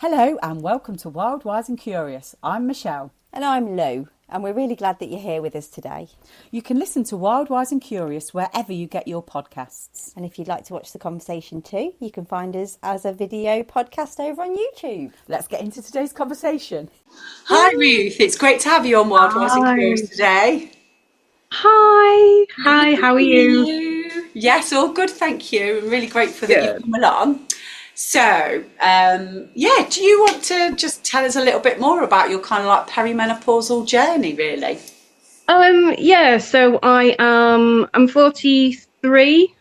Hello and welcome to Wild, Wise and Curious. I'm Michelle. And I'm Lou, and we're really glad that you're here with us today. You can listen to Wild, Wise and Curious wherever you get your podcasts. And if you'd like to watch the conversation too, you can find us as a video podcast over on YouTube. Let's get into today's conversation. Hi Ruth, it's great to have you on Wild, Wise and Curious today. Hi, how are you? Yes, all good, thank you. I'm really grateful that you've come along. So, do you want to just tell us a little bit more about your kind of like perimenopausal journey, really? So I'm 43.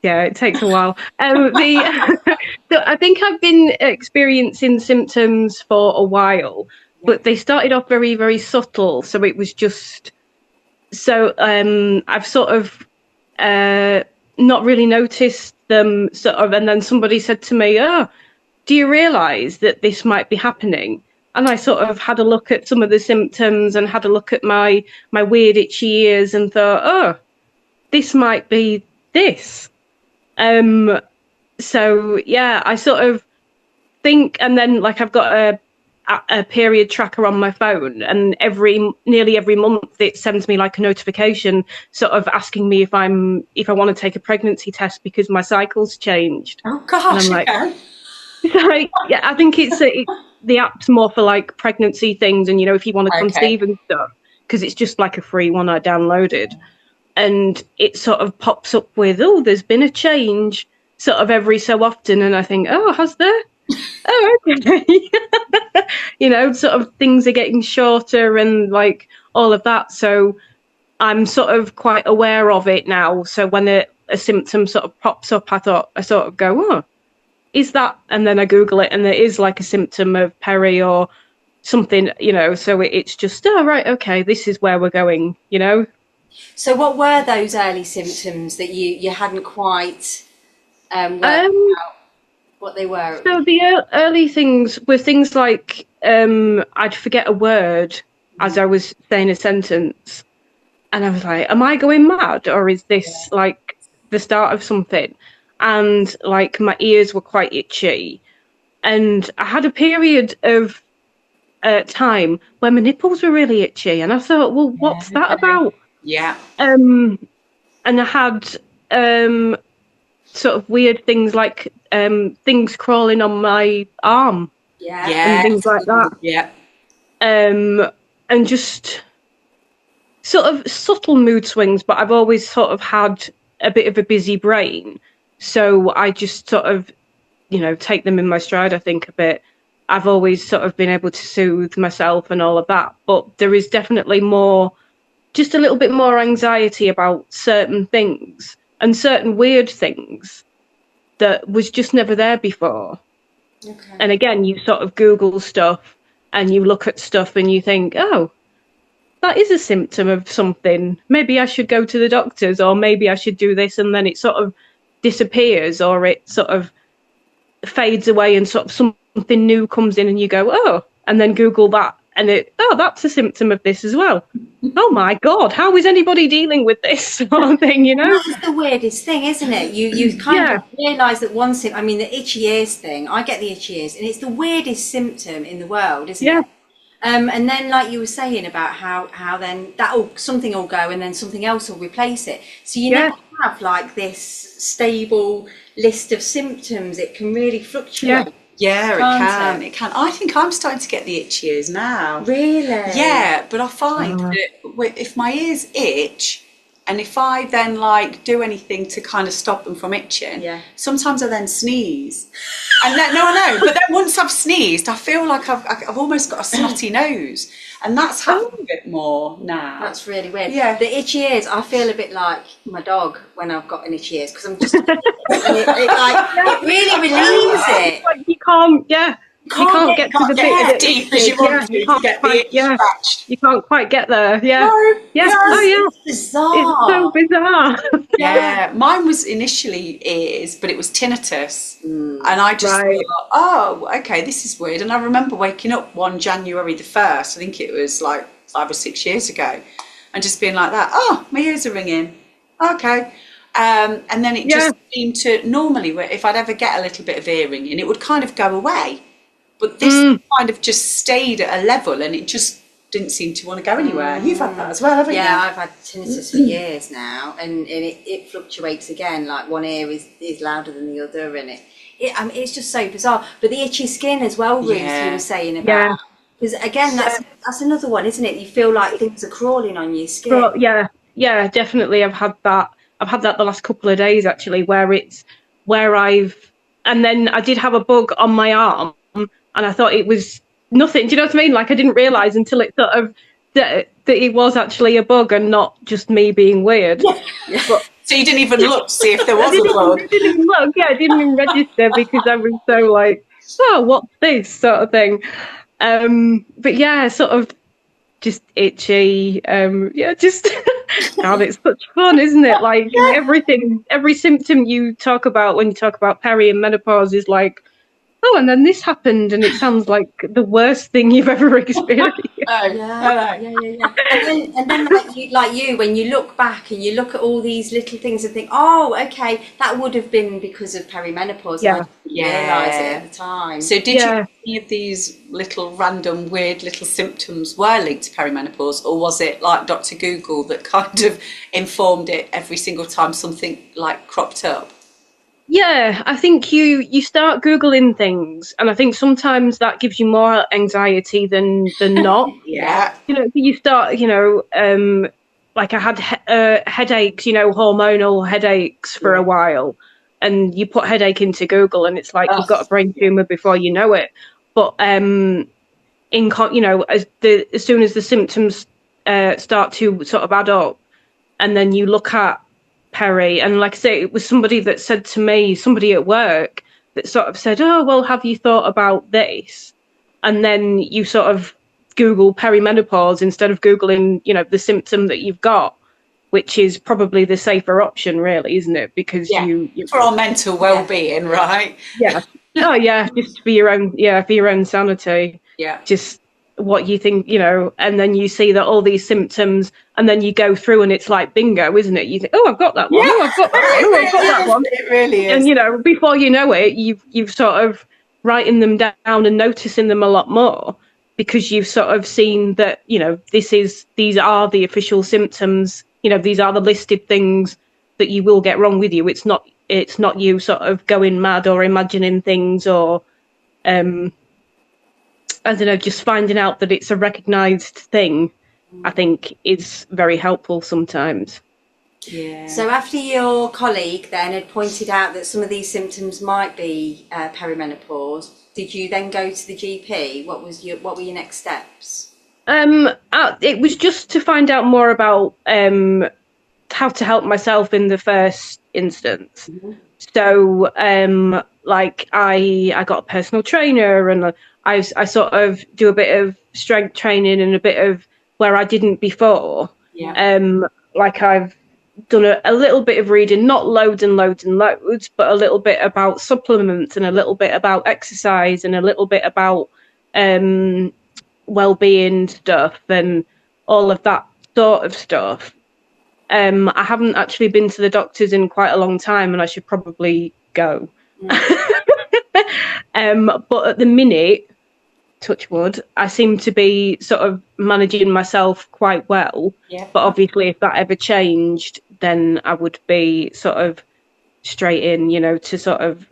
It takes a while. So I think I've been experiencing symptoms for a while, but they started off very, very subtle. So it was just I've sort of not really noticed them and then somebody said to me, do you realize that this might be happening? And I sort of had a look at some of the symptoms and had a look at my weird itchy ears and thought, this might be this. I sort of think, and then like I've got a period tracker on my phone, and nearly every month it sends me like a notification sort of asking me if I want to take a pregnancy test because my cycle's changed. Oh gosh. And I'm like, I think the app's more for like pregnancy things, and if you want to conceive and stuff, because it's just like a free one I downloaded, and it sort of pops up with, there's been a change sort of every so often, and I think, has there? Oh, okay. Sort of things are getting shorter and like all of that. So I'm sort of quite aware of it now. So when a symptom sort of pops up, I sort of go, is that? And then I Google it, and there is like a symptom of peri or something, so it's just, right, okay, this is where we're going, So what were those early symptoms that you hadn't quite worked out what they were? So the early things were things like I'd forget a word as I was saying a sentence, and I was like, am I going mad, or is this like the start of something? And like my ears were quite itchy, and I had a period of time where my nipples were really itchy, and I thought, well, what's that about? Yeah. And I had sort of weird things like things crawling on my arm, and things like that. Yeah. And just sort of subtle mood swings, but I've always sort of had a bit of a busy brain, so I just sort of take them in my stride, I think, a bit. I've always sort of been able to soothe myself and all of that, but there is definitely just a little bit more anxiety about certain things and certain weird things that was just never there before. Okay. And again, you sort of Google stuff and you look at stuff and you think, that is a symptom of something. Maybe I should go to the doctors, or maybe I should do this, and then it sort of disappears, or it sort of fades away and sort of something new comes in and you go, and then Google that. And that's a symptom of this as well. Oh my God, how is anybody dealing with this sort of thing, That's the weirdest thing, isn't it? You kind of realise that one symptom, the itchy ears thing, I get the itchy ears, and it's the weirdest symptom in the world, isn't it? And then like you were saying about how then something will go and then something else will replace it. So you never have like this stable list of symptoms. It can really fluctuate. Yeah, it can. I think I'm starting to get the itchy ears now. Really? Yeah, but I find that if my ears itch, and if I then like do anything to kind of stop them from itching, sometimes I then sneeze. And then, no, I know, but then once I've sneezed, I feel like I've almost got a snotty nose, and that's happening a bit more now. That's really weird. Yeah. The itchy ears, I feel a bit like my dog when I've got an itchy ears, because I'm just, and it really relieves it. Like you can't get to the bit as deep as you want to get the itch scratched. You can't quite get there. Yeah. No, It's bizarre. It's so bizarre. Yeah, mine was initially ears, but it was tinnitus. And I just thought, okay, this is weird. And I remember waking up one January the 1st, I think it was like 5 or 6 years ago, and just being like that, my ears are ringing. Okay. And then it just seemed to, normally, if I'd ever get a little bit of earring, and it would kind of go away. But this kind of just stayed at a level, and it just didn't seem to want to go anywhere. You've had that as well, haven't you? Yeah, I've had tinnitus for years now, and it fluctuates again. Like one ear is louder than the other, and I mean, it's just so bizarre. But the itchy skin as well, Ruth, you were saying about. Because again, that's another one, isn't it? You feel like things are crawling on your skin. Well, yeah, definitely. I've had that the last couple of days actually, and then I did have a bug on my arm, and I thought it was nothing. Do you know what I mean? Like I didn't realise until it sort of that it was actually a bug and not just me being weird. Yeah. But, so you didn't even look to see if there was a bug? I didn't even look. Yeah, I didn't even register because I was so like, oh, what's this sort of thing. But yeah, sort of just itchy. Just God, it's such fun, isn't it? Like every symptom you talk about when you talk about peri and menopause is like, oh, and then this happened, and it sounds like the worst thing you've ever experienced. Yeah. And then like you, when you look back and you look at all these little things and think, oh, okay, that would have been because of perimenopause. Yeah. And I didn't realise it at the time. So did you any of these little random weird little symptoms were linked to perimenopause, or was it like Dr. Google that kind of informed it every single time something like cropped up? Yeah, I think you start Googling things, and I think sometimes that gives you more anxiety than not. Yeah. You know, you start, like I had headaches, hormonal headaches for a while, and you put headache into Google, and it's like you've got a brain tumor before you know it. But as soon as the symptoms start to sort of add up, and then you look at peri, and like I say, it was somebody that said to me, somebody at work that sort of said, oh, well, have you thought about this? And then you sort of Google perimenopause instead of Googling, the symptom that you've got, which is probably the safer option, really, isn't it? Because you for our mental well-being, right? Yeah. Oh yeah, just for your own sanity. Yeah. Just what you think, and then you see that all these symptoms, and then you go through and it's like bingo, isn't it? You think, oh, I've got that one. Oh, I've got that one. Oh, I've got that one. It really is. And before you know it, you've sort of writing them down and noticing them a lot more, because you've sort of seen that, these are the official symptoms. These are the listed things that you will get wrong with you. It's not you sort of going mad or imagining things, or I don't know, just finding out that it's a recognised thing, I think is very helpful sometimes. Yeah. So after your colleague then had pointed out that some of these symptoms might be perimenopause, did you then go to the GP? What were your next steps? It was just to find out more about how to help myself in the first instance. Mm-hmm. So, I got a personal trainer, and I sort of do a bit of strength training and a bit of where I didn't before. Yeah. I've done a little bit of reading, not loads and loads and loads, but a little bit about supplements and a little bit about exercise and a little bit about well-being stuff and all of that sort of stuff. I haven't actually been to the doctors in quite a long time, and I should probably go. But at the minute, touch wood, I seem to be sort of managing myself quite well. Yeah. But obviously, if that ever changed, then I would be sort of straight in, to sort of.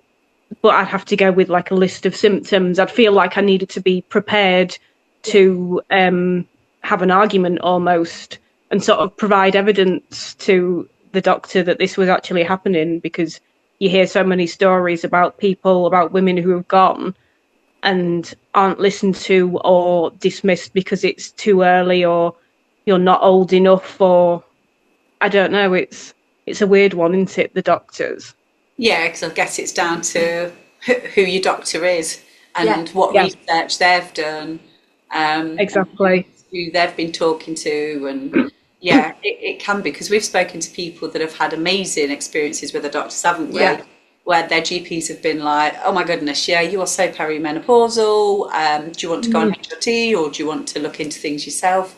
But I'd have to go with like a list of symptoms. I'd feel like I needed to be prepared to have an argument almost, and sort of provide evidence to the doctor that this was actually happening, because you hear so many stories about women who have gone and aren't listened to or dismissed because it's too early, or you're not old enough, or I don't know. It's a weird one, isn't it, the doctors? Yeah, because I guess it's down to who your doctor is and what research they've done. Exactly. Who they've been talking to, and it can be, because we've spoken to people that have had amazing experiences with the doctors, haven't we? Yeah. Where their GPs have been like, oh my goodness, you are so perimenopausal. Do you want to go on HRT, or do you want to look into things yourself?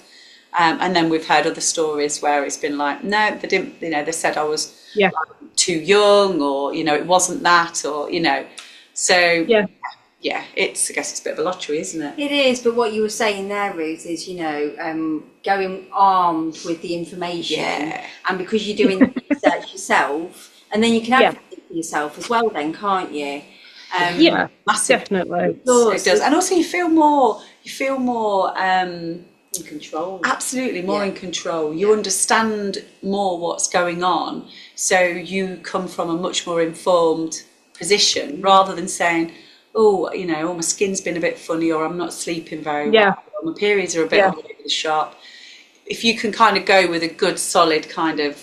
And then we've heard other stories where it's been like, no, they didn't. They said I was too young, or it wasn't that, or so I guess it's a bit of a lottery, isn't it? It is, but what you were saying there, Ruth, is going armed with the information, and because you're doing the research yourself, and then you can advocate for yourself as well, then, can't you? Massive. Definitely. It does. And also you feel more in control. Absolutely, more in control. You understand more what's going on, so you come from a much more informed position, rather than saying, oh, my skin's been a bit funny, or I'm not sleeping very well, or my periods are a bit all over the shop. If you can kind of go with a good solid kind of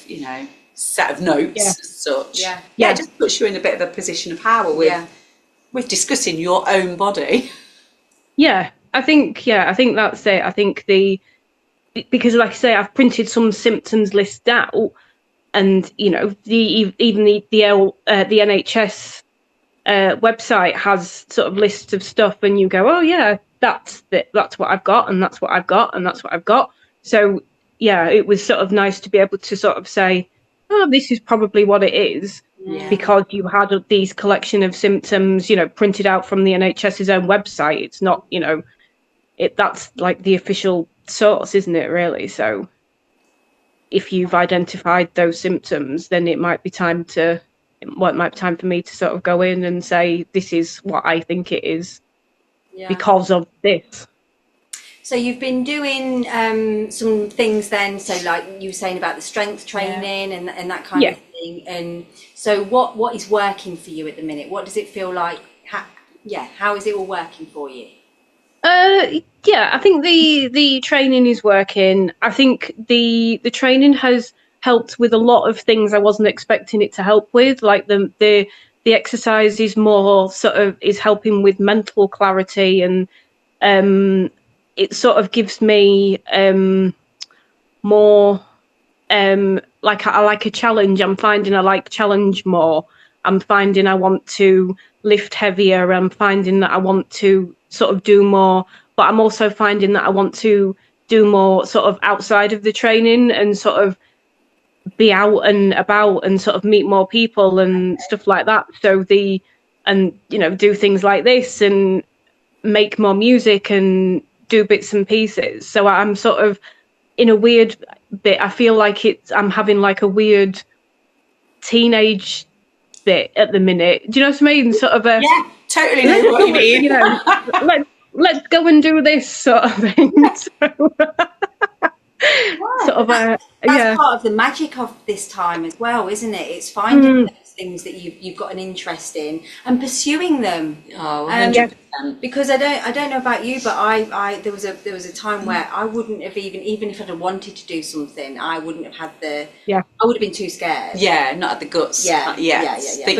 set of notes as such, it just puts you in a bit of a position of power with discussing your own body. I think that's it. I think because like I say, I've printed some symptoms list out, and even the NHS website has sort of lists of stuff, and you go, oh yeah, that's what I've got, and that's what I've got, and that's what I've got. So it was sort of nice to be able to sort of say, oh, this is probably what it is. Because you had these collection of symptoms, printed out from the NHS's own website. It's not, that's like the official source, isn't it, really? So if you've identified those symptoms, then it might be time for me to sort of go in and say, this is what I think it is because of this. So you've been doing some things then, so like you were saying about the strength training and that kind of thing. And so what is working for you at the minute? What does it feel like? How is it all working for you? I think the training is working. I think the training has helped with a lot of things I wasn't expecting it to help with. Like the exercise is more sort of is helping with mental clarity, and it sort of gives me more like I like a challenge. I'm finding I like challenge more. I'm finding I want to lift heavier. I'm finding that I want to sort of do more, but I'm also finding that I want to do more sort of outside of the training and sort of be out and about and sort of meet more people and stuff like that. So do things like this and make more music and do bits and pieces. So I'm sort of in a weird bit. I feel like I'm having like a weird teenage bit at the minute. Do you know what I mean? Sort of Totally know what you mean. Let's go and do this sort of thing. That's part of the magic of this time as well, isn't it? It's finding those things that you've got an interest in and pursuing them. 100%. Because I don't know about you, but I there was a time where I wouldn't have even if I'd have wanted to do something, I wouldn't have had I would have been too scared. Not had the guts. That you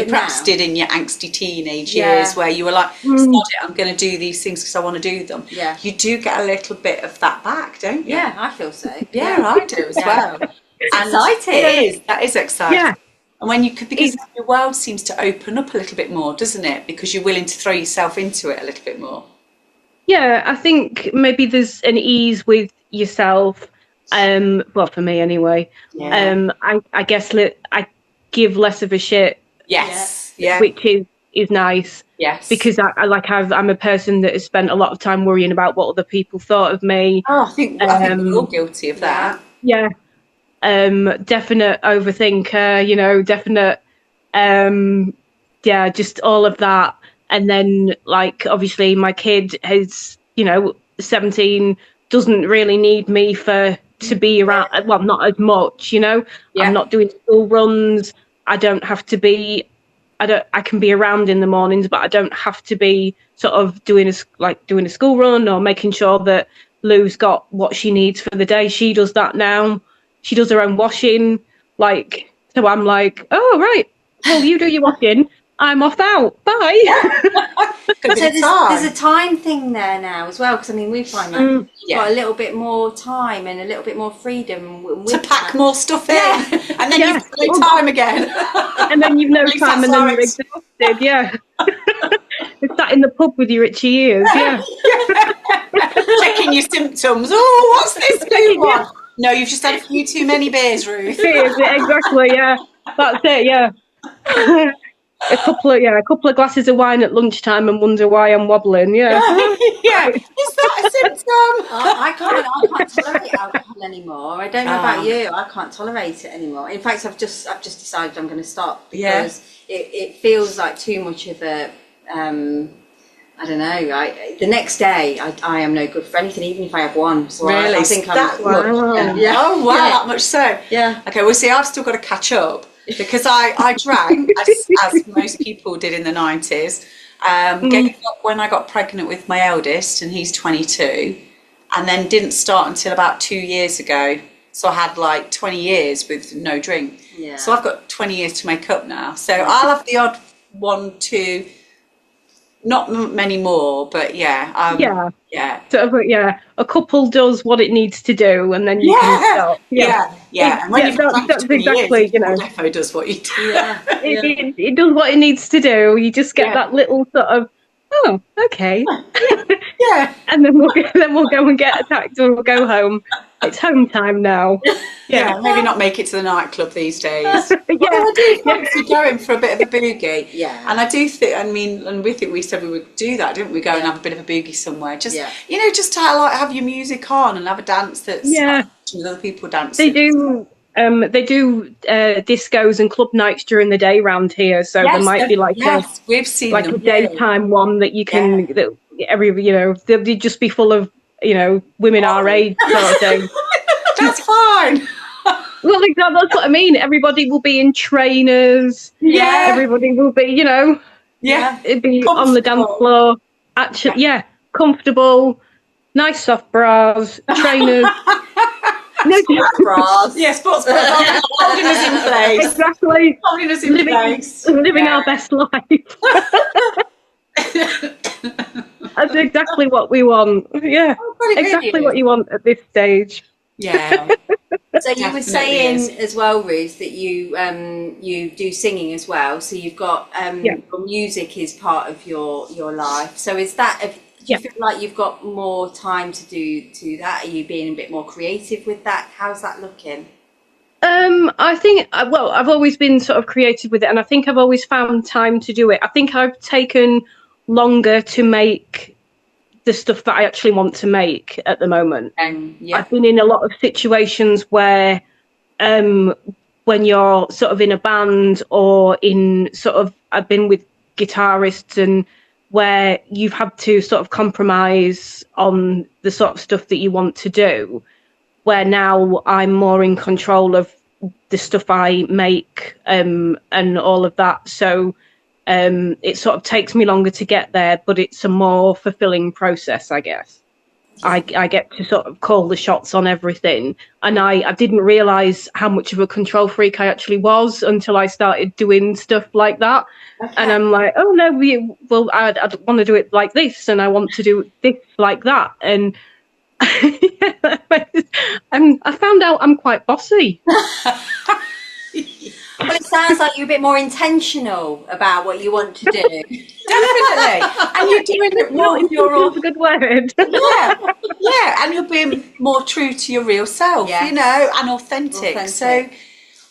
perhaps did in your angsty teenage years, where you were like, "Sod it, I'm going to do these things because I want to do them." You do get a little bit of that back, don't you? I feel so. I do as well. It's exciting. That is exciting. And when because your world seems to open up a little bit more, doesn't it? Because you're willing to throw yourself into it a little bit more. Yeah, I think maybe there's an ease with yourself. Well, for me anyway. I guess I give less of a shit. Yes. Which is nice. Yes. Because I'm a person that has spent a lot of time worrying about what other people thought of me. I think we're all guilty of that. Yeah. Definite overthinker, definite just all of that. And then like obviously my kid is 17, doesn't really need me to be around, well, not as much, I'm not doing school runs. I don't have to be, I can be around in the mornings, but I don't have to be sort of doing a school run or making sure that Lou's got what she needs for the day. She does that now. She does her own washing, so I'm like, oh, right, well, you do your washing, I'm off out, bye. So there's a time thing there now as well, because I mean, we find that you've got a little bit more time and a little bit more freedom. To pack more stuff in, and then you've got no time again. And then you've no time and then you're exhausted, It's sat in the pub with your itchy ears, Checking your symptoms. Oh, what's this new one? No, you've just had a few too many beers, Ruth. Exactly, That's it. Yeah. a couple of glasses of wine at lunchtime and wonder why I'm wobbling. Yeah. Yeah. Is that a symptom? I can't tolerate alcohol anymore. I don't know about you. I can't tolerate it anymore. In fact, I've just decided I'm going to stop because it feels like too much of a I don't know. The next day, I am no good for anything, even if I have one. So really? I think I'm. Yeah. Oh wow, that much so. Yeah. Okay. Well, see, I've still got to catch up because I drank as most people did in the 90s. Gave up when I got pregnant with my eldest, and he's 22, and then didn't start until about 2 years ago. So I had like 20 years with no drink. Yeah. So I've got 20 years to make up now. So I'll have the odd 1, 2. Not many more, but yeah. Sort of, a couple does what it needs to do, and then you can stop. Yeah. And when you've done that's exactly, years, defo does what you do. It does what it needs to do. You just get that little sort of, oh, okay. Yeah. And then we'll go and get attacked, and we'll go home. It's home time now. Yeah, maybe not make it to the nightclub these days. I do fancy going for a bit of a boogie. Yeah. And I do think, and we think we said we would do that, didn't we? Go and have a bit of a boogie somewhere. Just, just to have your music on and have a dance that's with other people dancing. They do discos and club nights during the day around here. So there might be we've seen like a daytime one that you can, they'll just be full of, women our age sort of thing. That's fine. Well, that's what I mean. Everybody will be in trainers. Yeah. Everybody will be, it'd be on the dance floor. Actually, comfortable, nice soft bras, trainers. Sports bras. Yeah, sports bras. Holding us in place. Exactly. Holding us in place. Living our best life. That's exactly what we want. Yeah, exactly what you want at this stage. Yeah. So you were saying as well, Ruth, that you do singing as well. So you've got music is part of your life. So is that? Do you feel like you've got more time to do that? Are you being a bit more creative with that? How's that looking? I think, I've always been sort of creative with it, and I think I've always found time to do it. I think I've taken longer to make the stuff that I actually want to make at the moment. I've been in a lot of situations where when you're sort of in a band or I've been with guitarists and where you've had to sort of compromise on the sort of stuff that you want to do, where now I'm more in control of the stuff I make and all of that. So it sort of takes me longer to get there, but it's a more fulfilling process, I guess. I get to sort of call the shots on everything. And I didn't realise how much of a control freak I actually was until I started doing stuff like that. Okay. And I'm like, oh no, I want to do it like this, and I want to do this like that. And I found out I'm quite bossy. Well, it sounds like you're a bit more intentional about what you want to do. Definitely. And you're doing it more. That's a good word. Yeah, and you're being more true to your real self, and authentic. So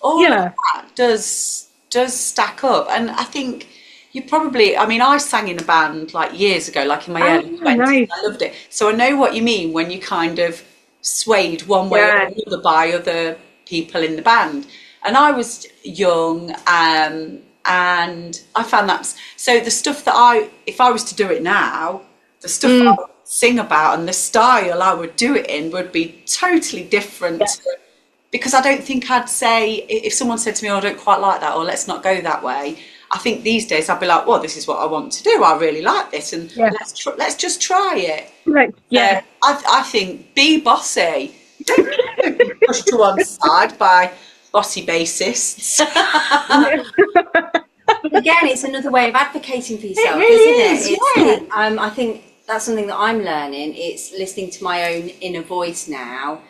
all of that does stack up. And I think you probably, I sang in a band like years ago, like in my early 20s. Nice. I loved it. So I know what you mean when you kind of swayed one way or another by other people in the band. And I was young, and I found that. So the stuff that if I was to do it now, the stuff I would sing about and the style I would do it in would be totally different. Because I don't think I'd say, if someone said to me, oh, I don't quite like that, or let's not go that way. I think these days I'd be like, well, this is what I want to do. I really like this, and let's just try it. Right. Yeah. I think be bossy. Don't be pushed to one side by bossy bassists. Again, it's another way of advocating for yourself, isn't it? I think that's something that I'm learning. It's listening to my own inner voice now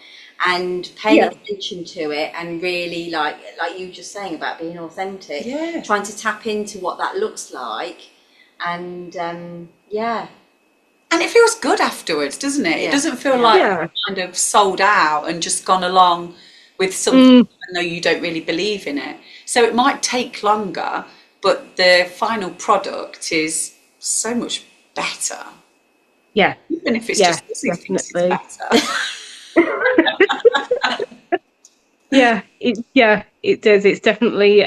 and paying attention to it, and really like you were just saying about being authentic, trying to tap into what that looks like, and and it feels good afterwards, doesn't it? It doesn't feel like kind of sold out and just gone along with something, even though you don't really believe in it. So it might take longer, but the final product is so much better. Yeah. Even if it's Yeah, just Lizzie thinks definitely. it's better. It does. It's definitely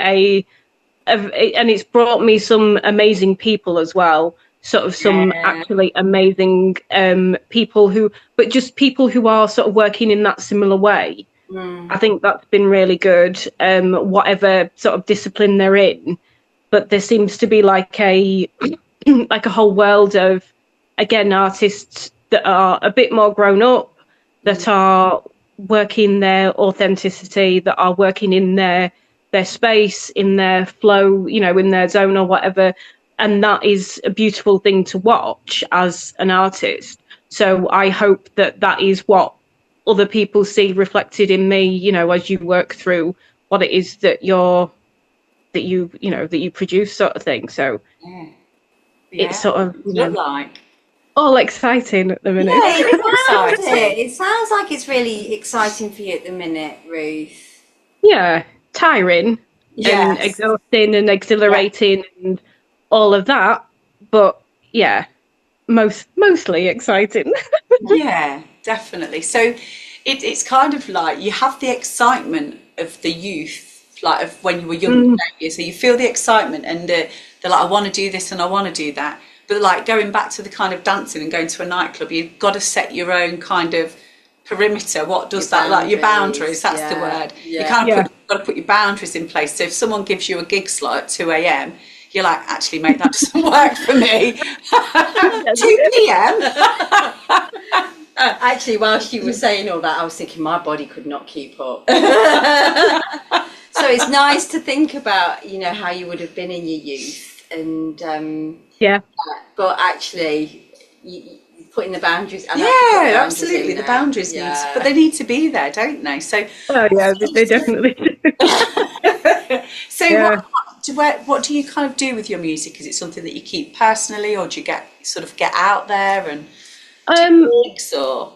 and it's brought me some amazing people as well. Sort of some actually amazing people but just people who are sort of working in that similar way. I think that's been really good, whatever sort of discipline they're in. But there seems to be like a like a whole world of, again, artists that are a bit more grown up, that are working their authenticity, that are working in their space, in their flow, in their zone or whatever. And that is a beautiful thing to watch as an artist. So I hope that that is what other people see reflected in me, as you work through what it is that you produce, sort of thing. So it's sort of all exciting at the minute. Yeah, it sounds like it's really exciting for you at the minute, Ruth. Yeah, tiring and exhausting and exhilarating and all of that, but yeah, mostly exciting. Yeah, definitely. So it's kind of like you have the excitement of the youth, like of when you were young, don't you? So you feel the excitement and they're like, I want to do this and I want to do that. But like going back to the kind of dancing and going to a nightclub, you've got to set your own kind of perimeter. What does that, like your boundaries, that's the word. You kind of got to put your boundaries in place. So if someone gives you a gig slot at 2 a.m, you're like, actually, mate, that doesn't work for me. 2 p.m. Actually, whilst you were saying all that, I was thinking my body could not keep up. So it's nice to think about, how you would have been in your youth, and but actually, putting the boundaries. Absolutely, the boundaries need, but they need to be there, don't they? So, they definitely do. So, what do you kind of do with your music? Is it something that you keep personally, or do you get out there and gigs, or?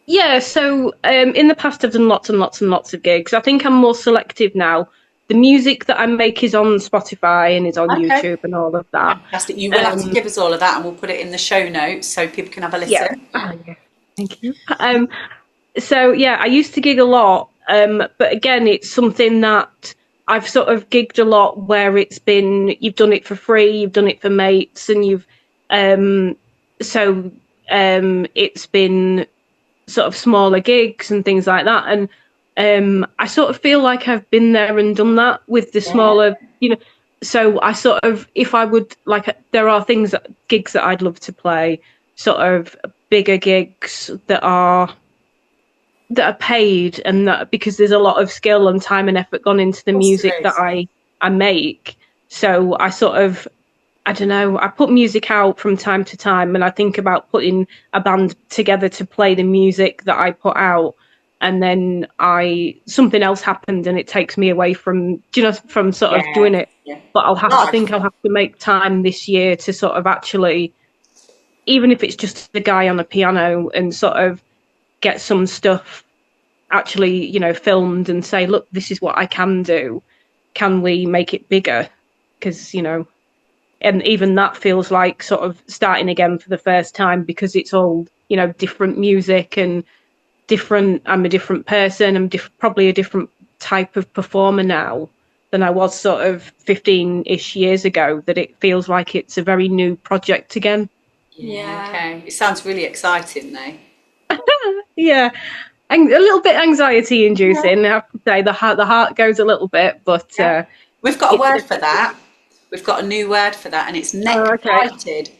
Yeah, so in the past I've done lots and lots and lots of gigs. I think I'm more selective now. The music that I make is on Spotify and is on YouTube and all of that. Fantastic. You will have to give us all of that and we'll put it in the show notes so people can have a listen. Yeah. Thank you. So, I used to gig a lot, but again, it's something that I've sort of gigged a lot where it's been, you've done it for free, you've done it for mates, and you've, it's been sort of smaller gigs and things like that. And I sort of feel like I've been there and done that with the smaller, so I sort of, if I would, like, there are gigs that I'd love to play, sort of bigger gigs that are paid, and that because there's a lot of skill and time and effort gone into the music that I make. So I sort of, I don't know, I put music out from time to time, and I think about putting a band together to play the music that I put out, and then something else happened and it takes me away from, from sort of doing it. Yeah. But I think I'll have to make time this year to sort of actually, even if it's just the guy on a piano, and sort of get some stuff actually, filmed and say, look, this is what I can do. Can we make it bigger? Because, and even that feels like sort of starting again for the first time, because it's all, different music and different. I'm a different person. I'm probably a different type of performer now than I was sort of 15-ish years ago, that it feels like it's a very new project again. Yeah. Okay. It sounds really exciting, though. Yeah. And a little bit anxiety inducing, I have to say. The heart goes a little bit, but we've got a word for that. We've got a new word for that, and it's neck-sighted.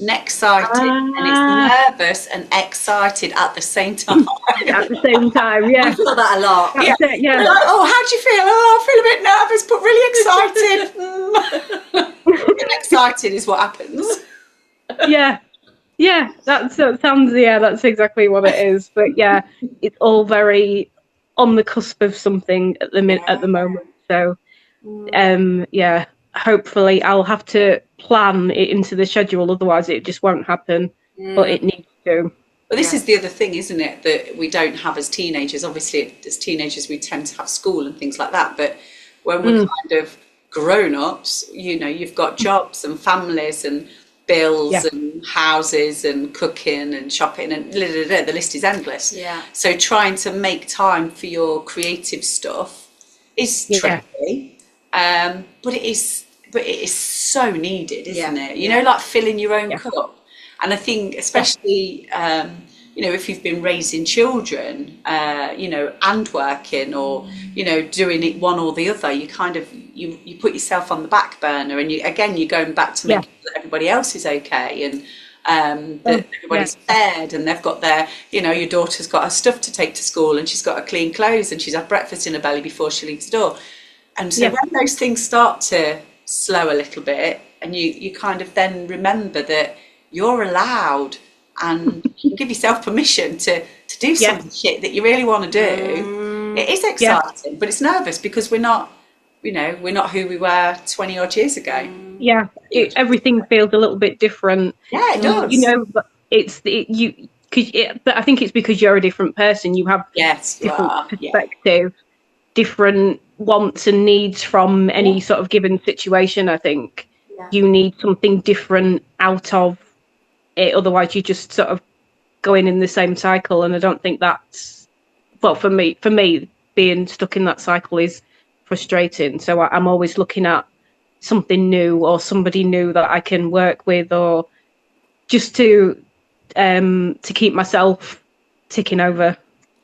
Neck-sighted, and it's nervous and excited at the same time. At the same time, yeah. I feel that a lot. Yeah. Like, oh, how do you feel? Oh, I feel a bit nervous, but really excited. Excited is what happens. Yeah, that sounds. Yeah, that's exactly what it is. But yeah, it's all very on the cusp of something at the moment. So, hopefully I'll have to plan it into the schedule. Otherwise, it just won't happen. But it needs to. But this is the other thing, isn't it, that we don't have as teenagers. Obviously, as teenagers, we tend to have school and things like that. But when we're kind of grown-ups, you've got jobs and families and bills and houses and cooking and shopping and the list is endless. Yeah. So trying to make time for your creative stuff is tricky, but it is so needed, isn't it? You know, like filling your own cup. And I think especially, if you've been raising children, and working or, doing it one or the other, you kind of, you put yourself on the back burner and you're going back to make sure that everybody else is okay and that everybody's fed and they've got their, your daughter's got her stuff to take to school and she's got her clean clothes and she's had breakfast in her belly before she leaves the door. And so when those things start to slow a little bit and you kind of then remember that you're allowed and you give yourself permission to do some shit that you really want to do. It is exciting, but it's nervous because we're not who we were 20 odd years ago. Yeah, everything feels a little bit different. Yeah, it does. But but I think it's because you're a different person. You have different perspective, different wants and needs from any sort of given situation. I think you need something different out of it, otherwise you just sort of going in the same cycle, and I don't think that's for me being stuck in that cycle is frustrating. So I'm always looking at something new or somebody new that I can work with, or just to keep myself ticking over.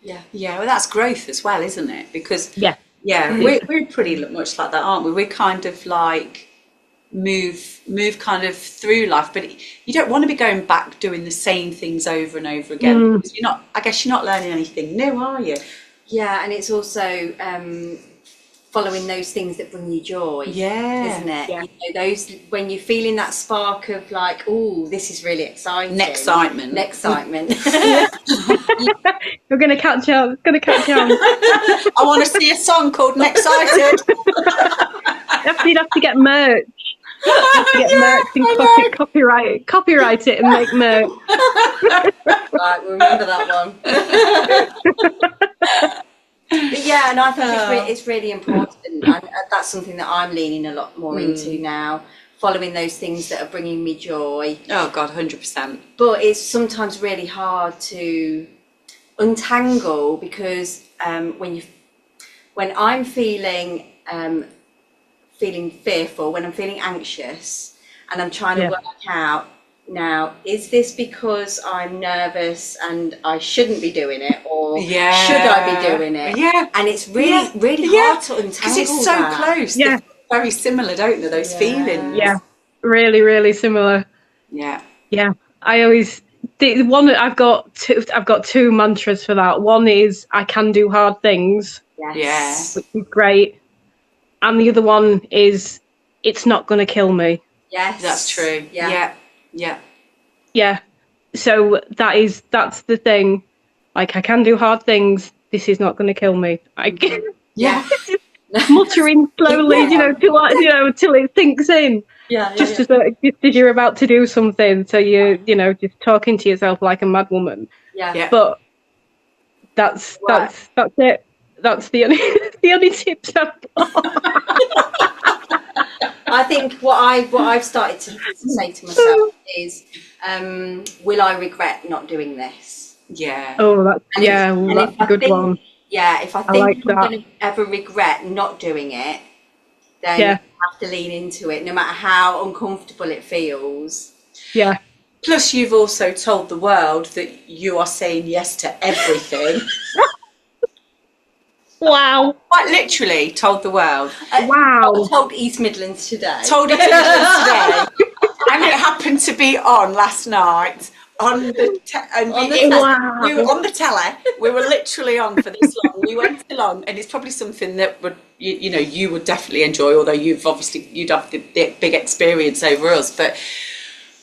Well, that's growth as well, isn't it? Because we're pretty much like that, aren't we? We're kind of like move kind of through life, but you don't want to be going back doing the same things over and over again because you're not learning anything new, are you? And it's also following those things that bring you joy, isn't it? Those when you're feeling that spark of like, oh, this is really exciting. Excitement. You're gonna catch on. I want to see a song called Nexcited. You'd have to get merch. Merch and copyright it and make merch. Right, we'll remember that one. But and I think it's really important, and that's something that I'm leaning a lot more into now, following those things that are bringing me joy. Oh God, 100%. But it's sometimes really hard to untangle because when I'm feeling fearful, when I'm feeling anxious, and I'm trying to work out now, is this because I'm nervous and I shouldn't be doing it, or should I be doing it? And it's really hard to untangle because it's so close. They're very similar, don't they? Those feelings. Really, really similar. I always I've got two mantras for that. One is I can do hard things, which is great, and the other one is it's not going to kill me. Yes, that's true. So that's the thing. Like, I can do hard things. This is not going to kill me. Muttering slowly, till it sinks in. Just as you're about to do something, so just talking to yourself like a mad woman. But that's it. That's the only tips I've got. I think what I've started to say to myself is, will I regret not doing this? Oh, that's a good one. If I think I'm going to ever regret not doing it, then you have to lean into it, no matter how uncomfortable it feels. Plus, you've also told the world that you are saying yes to everything. Wow. Quite literally told the world. I told East Midlands today. And it happened to be on last night. On the we were on the telly. We were literally on for this long. We went along, and it's probably something that would you would definitely enjoy. Although you'd have the big experience over us, but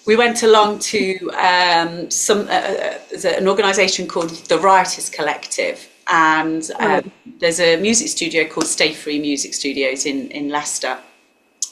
we went along to there's an organisation called the Writers Collective, and there's a music studio called Stay Free Music Studios in Leicester.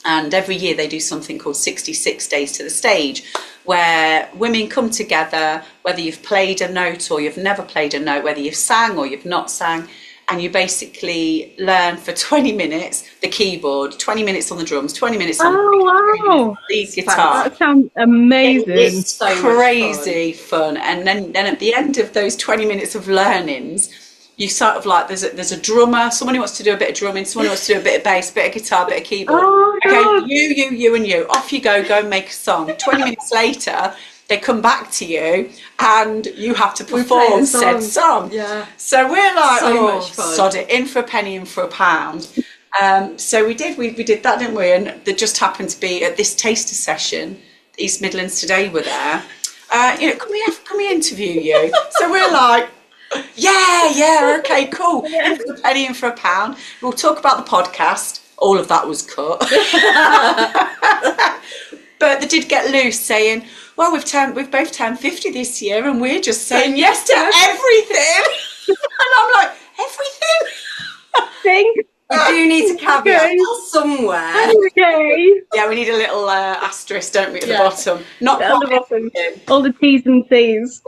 And every year they do something called 66 Days to the Stage, where women come together, whether you've played a note or you've never played a note, whether you've sang or you've not sang, and you basically learn for 20 minutes the keyboard, 20 minutes on the drums, 20 minutes on the lead guitar. That sounds amazing. It's so crazy fun. And then at the end of those 20 minutes of learnings, you sort of like, there's a drummer, someone who wants to do a bit of drumming, someone who wants to do a bit of bass, bit of guitar, bit of keyboard. Okay, you and you, off you go and make a song. 20 minutes later, they come back to you and you have to perform said song. Yeah. So we're like, sod it, in for a penny, in for a pound. So we did that, didn't we? And there just happened to be at this taster session, East Midlands Today were there. Can we interview you? So we're like, yeah, okay, cool. In for a penny, in for a pound. We'll talk about the podcast. All of that was cut. But they did get loose saying, well, we've both turned 50 this year and we're just saying yes to everything. And I'm like, everything? We do need to caveat somewhere. Okay. Yeah, we need a little asterisk, don't we, at the bottom? Not at the bottom. All the T's and C's.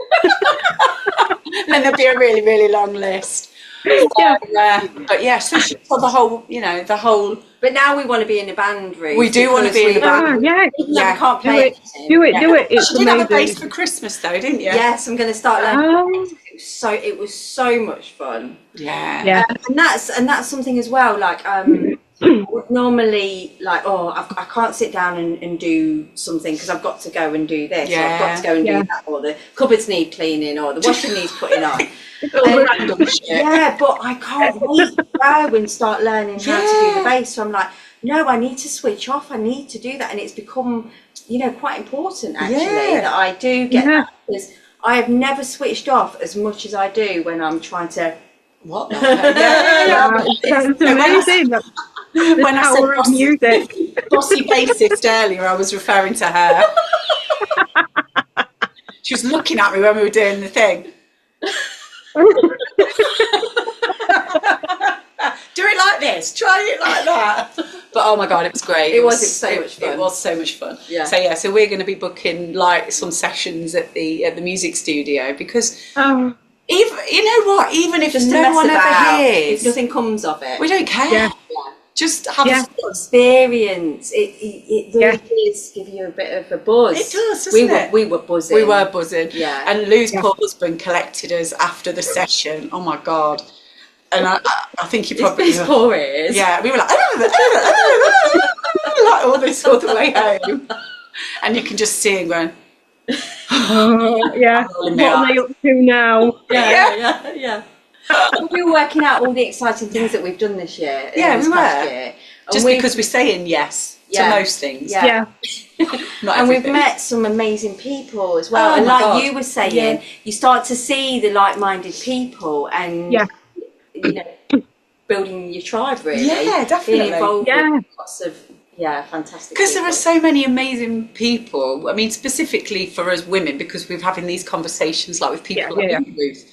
And there'll be a really, really long list. But yeah, so the whole. But now we want to be in the band, Ruth. We do want to be in the band. We can't play it. Do it. It's you did have a bass for Christmas, though, didn't you? Yes, I'm going to start learning. It was so much fun. Yeah. And that's something as well. Like normally, like, I can't sit down and do something because I've got to go and do this. Or I've got to go and do that, or the cupboards need cleaning, or the washing needs putting on. But I can't wait to go and start learning how to do the bass. So I'm like, no, I need to switch off. I need to do that, and it's become, quite important actually that I do get that, because I have never switched off as much as I do when I'm trying to. What? That's amazing. When I said of music, bossy bassist earlier, I was referring to her. She was looking at me when we were doing the thing. Do it like this, try it like that. But oh my god, it was great. It was so much fun. It was so much fun. Yeah. So we're going to be booking like some sessions at the music studio, because even if no one ever hears, if nothing comes of it, we don't care. Yeah. Just have an experience. It really does give you a bit of a buzz. It does, doesn't it? We were buzzing. We were buzzing. Yeah. And Lou's poor husband collected us after the session. Oh my god. And I think he probably... His poor ears. Yeah, we were like... like all this all the way home. And you can just see him going... What are they up to now? Yeah. We were working out all the exciting things that we've done this year. Yeah, we were. Year. Just because we're saying yes to most things. Yeah. And we've met some amazing people as well. And like you were saying, you start to see the like-minded people and building your tribe, really. Yeah, definitely. Being involved with lots of fantastic. Because there are so many amazing people. I mean, specifically for us women, because we're having these conversations like with people like Ruth.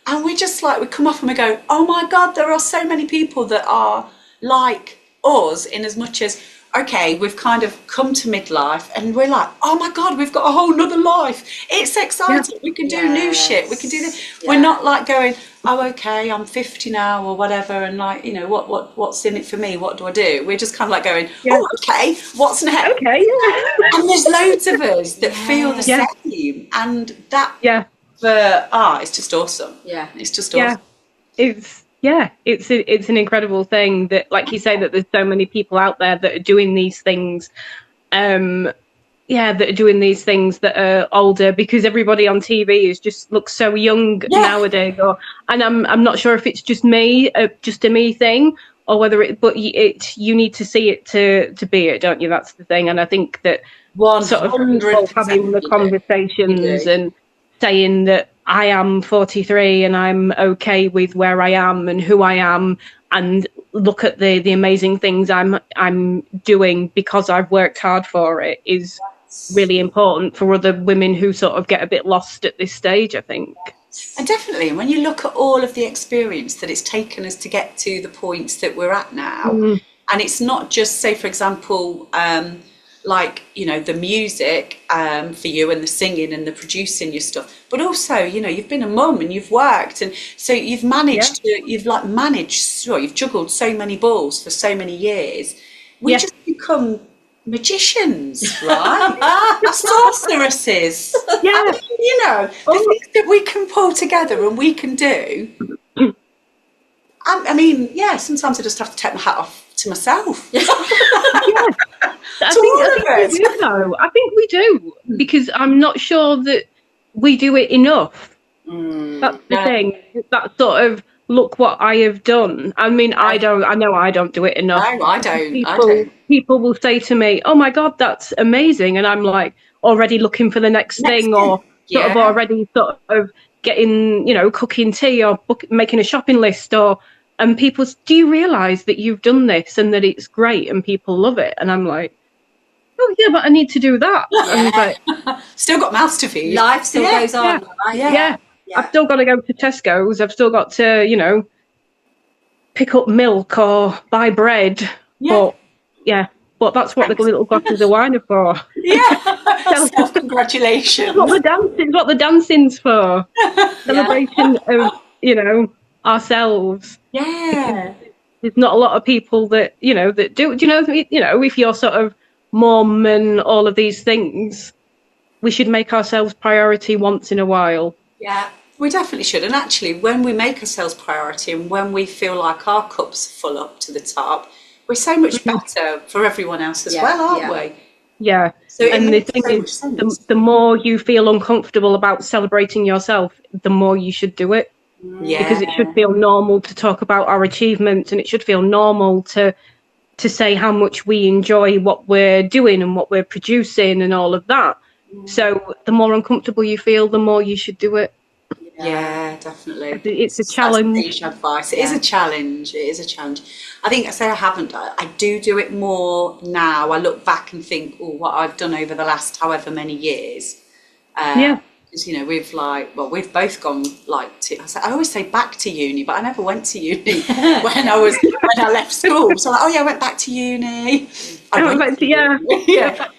And we just we come off and we go, oh my God, there are so many people that are like us, in as much as, okay, we've kind of come to midlife and we're like, oh my God, we've got a whole nother life. It's exciting. We can do new shit. We can do this. We're not like going, oh, okay, I'm 50 now or whatever. And like, what's in it for me? What do I do? We're just kind of like going, oh, okay, what's next? Okay. And there's loads of us that feel the same. And that... it's just awesome. Yeah, it's just awesome. It's an incredible thing that, like you say, that there's so many people out there that are doing these things. That are doing these things that are older, because everybody on TV looks so young nowadays. And I'm not sure if it's just a me thing, or whether you need to see it to be it, don't you? That's the thing. And I think that sort of having the conversations and saying that I am 43 and I'm okay with where I am and who I am, and look at the amazing things I'm doing because I've worked hard for it, is really important for other women who sort of get a bit lost at this stage, I think. And definitely, when you look at all of the experience that it's taken us to get to the points that we're at now, and it's not just, say, for example, like, you know, the music for you and the singing and the producing your stuff, but also, you know, you've been a mum and you've worked, and so you've managed you've juggled so many balls for so many years. We just become magicians, right? Sorceresses. Yeah. I mean, you know, the things that we can pull together and we can do. I mean, yeah, sometimes I just have to take my hat off to myself. I think we do, because I'm not sure that we do it enough. That's the thing. That sort of, look what I have done. I mean, I know I don't do it enough. No, I don't. People will say to me, "Oh my God, that's amazing," and I'm like already looking for the next thing, or sort of already sort of getting, you know, cooking tea or making a shopping list, and people, do you realise that you've done this and that it's great and people love it? And I'm like, oh yeah, but I need to do that. And like, still got mouths to feed. Life still goes on. Right? Yeah. I've still got to go to Tesco's. I've still got to, you know, pick up milk or buy bread. But that's what the little glasses of wine are for. Self-congratulations. What the dancing's for. Celebration of, you know, ourselves. Yeah. There's not a lot of people that, you know, that do you know, if you're sort of mum and all of these things, we should make ourselves priority once in a while. Yeah. We definitely should. And actually, when we make ourselves priority and when we feel like our cup's full up to the top, we're so much better for everyone else as well, aren't we? Yeah. So and the thing is, the more you feel uncomfortable about celebrating yourself, the more you should do it. Yeah. Because it should feel normal to talk about our achievements, and it should feel normal to say how much we enjoy what we're doing and what we're producing and all of that. So the more uncomfortable you feel, the more you should do it. Yeah, definitely. It's a challenge. That's advice. It is a challenge. I think I do it more now. I look back and think, what I've done over the last however many years. Because, you know, we've both gone I always say back to uni, but I never went to uni when I left school. So I went back to uni. Back to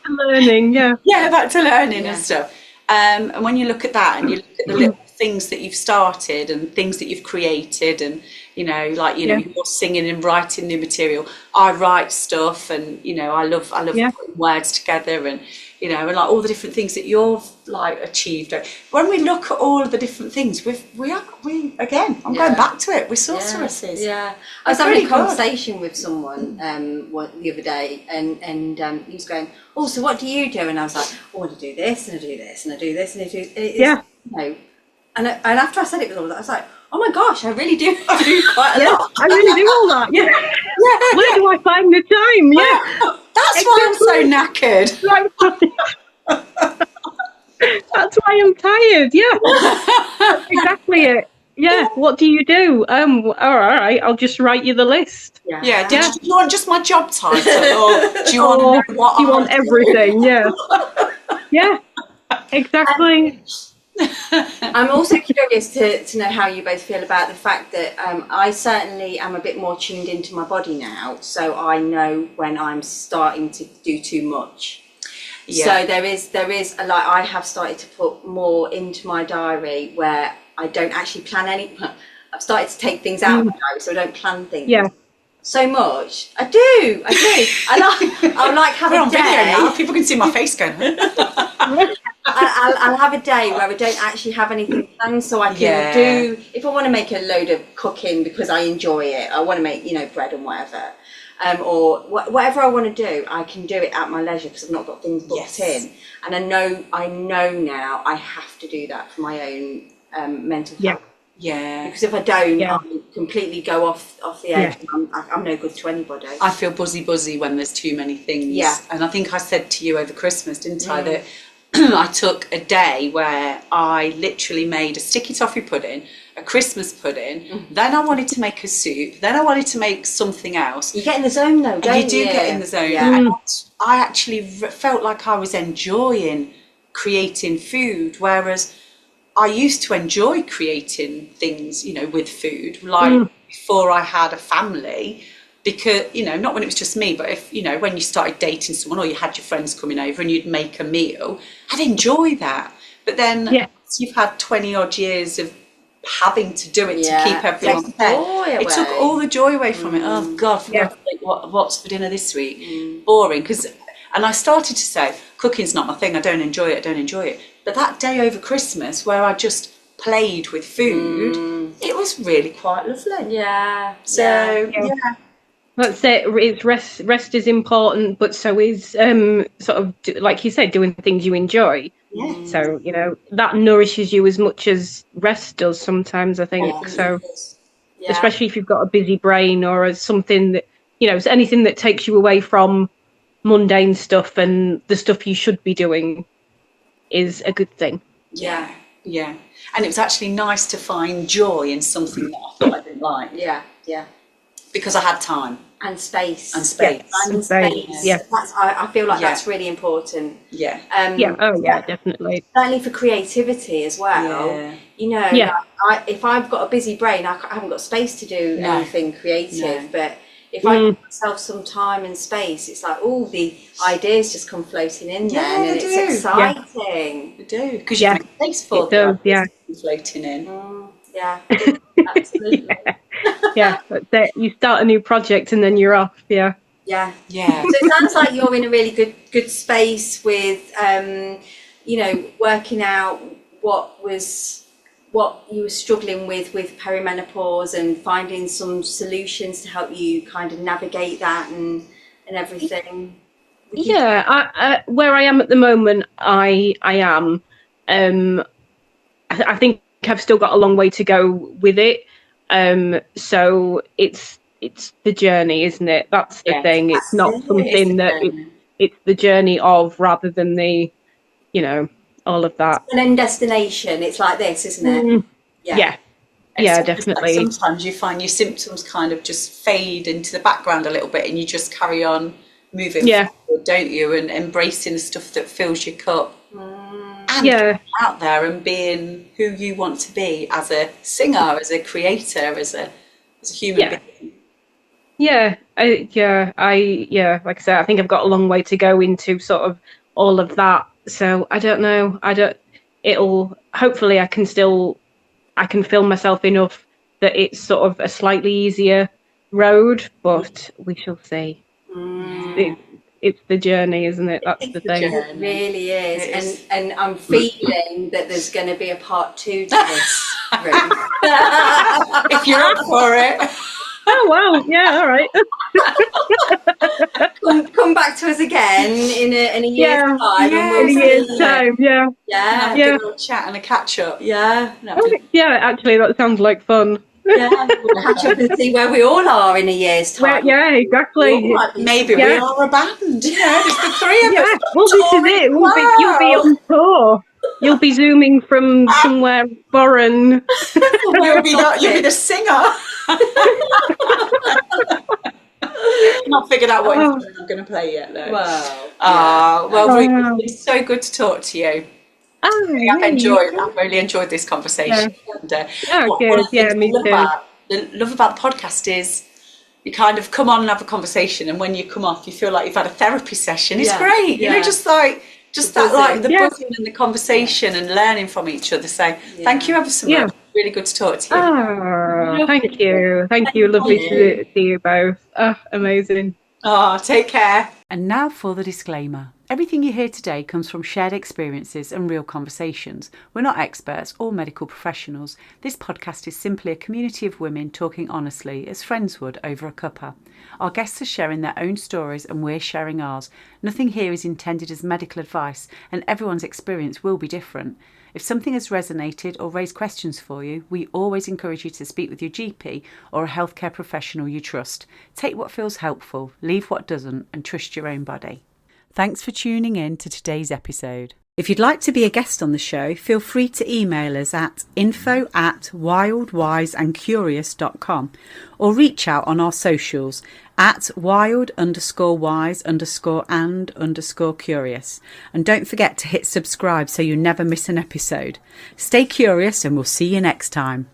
learning. Back to learning and stuff. And when you look at that and you look at the little things that you've started and things that you've created, and you're singing and writing new material. I write stuff, and you know, I love putting words together, and you know, and like all the different things that you've like achieved. When we look at all of the different things, we again, I'm going back to it. We're sorceresses. Yeah. I was having a conversation with someone the other day, and he was going, "Oh, so what do you do?" And I was like, "I want to do this, and I do this, and I do this, and I do." You know, and after I said it with all that, I was like, "Oh my gosh, I really do quite a lot." I really do all that. Where do I find the time? Yeah. That's why I'm so knackered. That's why I'm tired. Yeah. That's exactly it. Yeah. What do you do? All right. I'll just write you the list. Yeah. Do you want just my job title, or do you want to know what you want everything? Yeah. Yeah. Exactly. I'm also curious to know how you both feel about the fact that I certainly am a bit more tuned into my body now, so I know when I'm starting to do too much. So there is a, like, I have started to put more into my diary where I don't actually plan any. I've started to take things out of my diary, so I don't plan things. Yeah. So much. I do. I'll like have a day. Video now. People can see my face going. I'll have a day where I don't actually have anything planned, so I can do, if I want to make a load of cooking because I enjoy it, I want to make, you know, bread and whatever, or whatever I want to do, I can do it at my leisure because I've not got things booked in. And I know now I have to do that for my own mental health. Yeah. Because if I don't, I'll completely go off the edge. I'm no good to anybody. I feel buzzy when there's too many things. Yeah. And I think I said to you over Christmas, didn't I, that I took a day where I literally made a sticky toffee pudding, a Christmas pudding, then I wanted to make a soup, then I wanted to make something else. You get in the zone though, don't you? You do get in the zone. Yeah. And I actually felt like I was enjoying creating food, whereas I used to enjoy creating things, you know, with food. Like before I had a family, because, you know, not when it was just me, but if, you know, when you started dating someone or you had your friends coming over and you'd make a meal, I'd enjoy that. But then you've had 20 odd years of having to do it to keep everyone fed. It took all the joy away from it. Oh God, for God's sake, what's for dinner this week? Boring. And I started to say, cooking's not my thing. I don't enjoy it. But that day over Christmas where I just played with food, it was really quite lovely. Yeah. So That's it. It's rest is important, but so is sort of like you said, doing things you enjoy. Yeah. So, you know, that nourishes you as much as rest does sometimes, I think. Especially if you've got a busy brain or as something that, you know, anything that takes you away from mundane stuff and the stuff you should be doing is a good thing. Yeah. And it was actually nice to find joy in something that I thought I didn't like. Yeah. Because I had time. And space. And space. Yeah. I feel like that's really important. Yeah. Definitely. Certainly for creativity as well. Yeah. You know, like if I've got a busy brain, I haven't got space to do anything creative. But if I give myself some time and space, it's like all the ideas just come floating in there, and it's exciting. They do, because you have space for them. Floating in. Yeah, absolutely. But you start a new project and then you're off. Yeah. So it sounds like you're in a really good space with you know, working out what you were struggling with perimenopause and finding some solutions to help you kind of navigate that and everything. Where I am at the moment, I am. I think I've still got a long way to go with it. So it's the journey, isn't it? That's the thing. It's not something that it's the journey of, rather than the, you know, all of that. An end destination. It's like this, isn't it? Yeah, definitely. Like sometimes you find your symptoms kind of just fade into the background a little bit, and you just carry on moving forward, don't you? And embracing the stuff that fills your cup. And out there and being who you want to be as a singer, as a creator, as a human being. Like I said, I think I've got a long way to go into sort of all of that. So I don't know. Hopefully I can feel myself enough that it's sort of a slightly easier road, but we shall see. It's the journey, isn't it? That's the thing. It really is. And I'm feeling that there's going to be a part 2 to this, Ruth. If you're up for it. Oh, wow. Yeah, all right. Come back to us again in a year's time. In a year's time, Have a good little chat and a catch up. Actually, that sounds like fun. We'll catch up and see where we all are in a year's time. Exactly. Maybe we are a band. You know, there's the three of us. Well, this is it. You'll be on tour. You'll be zooming from somewhere foreign. You'll be the singer. Not figured out what instrument I'm going to play yet, though. Ruth, it's so good to talk to you. I've really enjoyed this conversation. Good. Me too. The love about the podcast is you kind of come on and have a conversation, and when you come off, you feel like you've had a therapy session. It's great, you know, just that, like the buzzing and the conversation and learning from each other. So thank you ever so much. Really good to talk to you. Thank you. Lovely to see you both. Amazing. Take care. And now for the disclaimer. Everything you hear today comes from shared experiences and real conversations. We're not experts or medical professionals. This podcast is simply a community of women talking honestly, as friends would over a cuppa. Our guests are sharing their own stories and we're sharing ours. Nothing here is intended as medical advice, and everyone's experience will be different. If something has resonated or raised questions for you, we always encourage you to speak with your GP or a healthcare professional you trust. Take what feels helpful, leave what doesn't, and trust your own body. Thanks for tuning in to today's episode. If you'd like to be a guest on the show, feel free to email us at info@wildwiseandcurious.com or reach out on our socials at wild_wise_and_curious. And don't forget to hit subscribe so you never miss an episode. Stay curious and we'll see you next time.